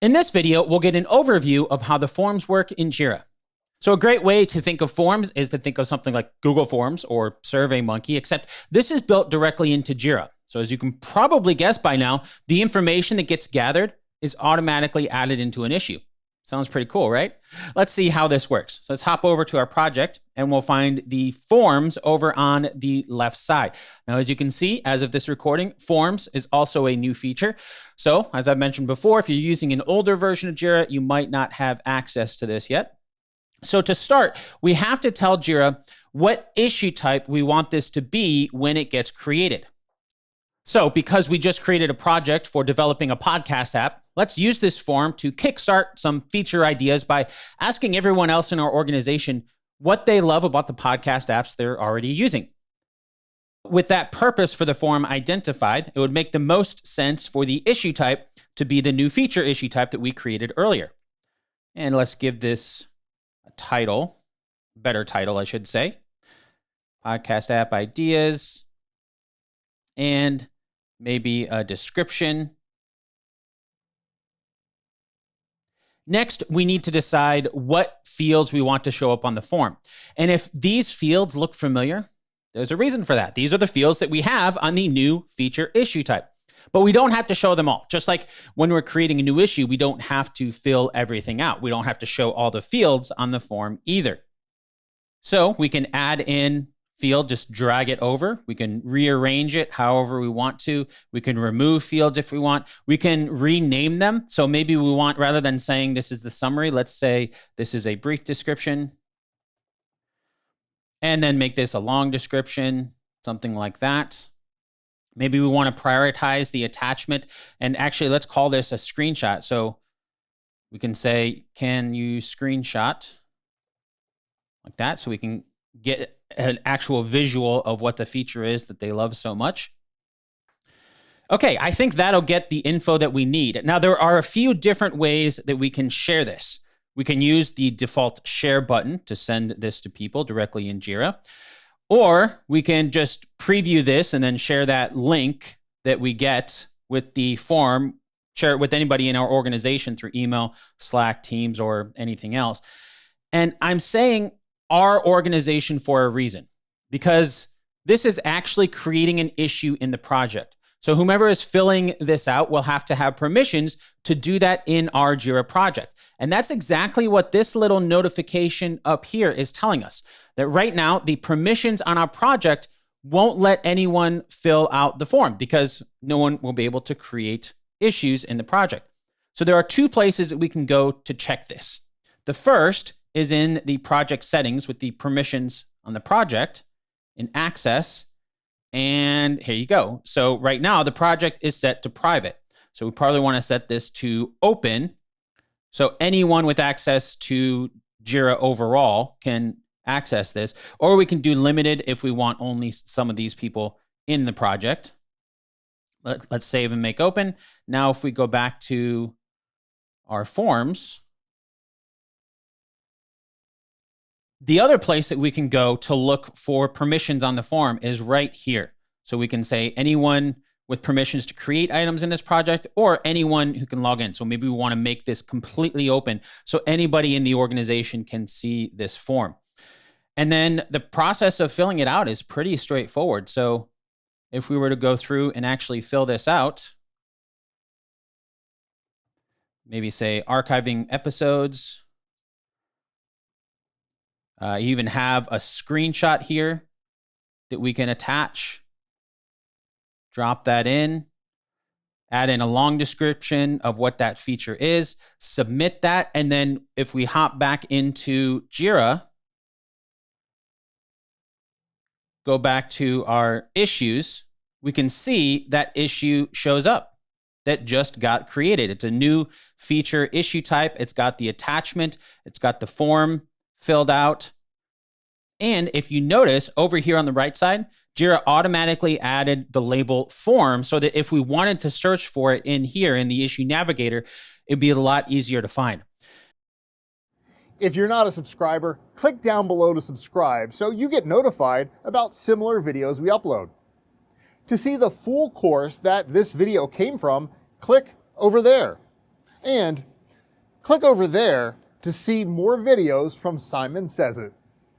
In this video, we'll get an overview of how the forms work in Jira. So a great way to think of forms is to think of something like Google Forms or SurveyMonkey, except this is built directly into Jira. So as you can probably guess by now, the information that gets gathered is automatically added into an issue. Sounds pretty cool, right? Let's see how this works. So let's hop over to our project and we'll find the forms over on the left side. Now, as you can see, as of this recording, forms is also a new feature. So as I've mentioned before, if you're using an older version of Jira, you might not have access to this yet. So to start, we have to tell Jira what issue type we want this to be when it gets created. So because we just created a project for developing a podcast app, let's use this form to kickstart some feature ideas by asking everyone else in our organization what they love about the podcast apps they're already using. With that purpose for the form identified, it would make the most sense for the issue type to be the new feature issue type that we created earlier. And let's give this a title, better title, I should say. Podcast app ideas, and maybe a description. Next, we need to decide what fields we want to show up on the form. And if these fields look familiar, there's a reason for that. These are the fields that we have on the new feature issue type. But we don't have to show them all. Just like when we're creating a new issue, we don't have to fill everything out. We don't have to show all the fields on the form either. So we can add in field, just drag it over. We can rearrange it however we want to. We can remove fields if we want. We can rename them. So maybe we want, rather than saying this is the summary, let's say this is a brief description. And then make this a long description, something like that. Maybe we want to prioritize the attachment. And actually, let's call this a screenshot. So we can say, can you screenshot? Like that, so we can get an actual visual of what the feature is that they love so much. Okay, I think that'll get the info that we need. Now, there are a few different ways that we can share this. We can use the default share button to send this to people directly in Jira, or we can just preview this and then share that link that we get with the form, share it with anybody in our organization through email, Slack, Teams, or anything else. And I'm saying our organization for a reason, because this is actually creating an issue in the project. So whomever is filling this out will have to have permissions to do that in our Jira project. And that's exactly what this little notification up here is telling us, that right now the permissions on our project won't let anyone fill out the form because no one will be able to create issues in the project. So there are two places that we can go to check this. The first is in the project settings with the permissions on the project in access. And here you go. So right now the project is set to private. So we probably want to set this to open. So anyone with access to Jira overall can access this, or we can do limited if we want only some of these people in the project. Let's save and make open. Now, if we go back to our forms, the other place that we can go to look for permissions on the form is right here. So we can say anyone with permissions to create items in this project or anyone who can log in. So maybe we want to make this completely open so anybody in the organization can see this form. And then the process of filling it out is pretty straightforward. So if we were to go through and actually fill this out, maybe say archiving episodes. You even have a screenshot here that we can attach. Drop that in. Add in a long description of what that feature is. Submit that. And then if we hop back into Jira, go back to our issues, we can see that issue shows up that just got created. It's a new feature issue type. It's got the attachment. It's got the form filled out. And if you notice over here on the right side, Jira automatically added the label form so that if we wanted to search for it in here in the issue navigator, it'd be a lot easier to find. If you're not a subscriber, click down below to subscribe so you get notified about similar videos we upload. To see the full course that this video came from, click over there. And click over there to see more videos from Simon Says It.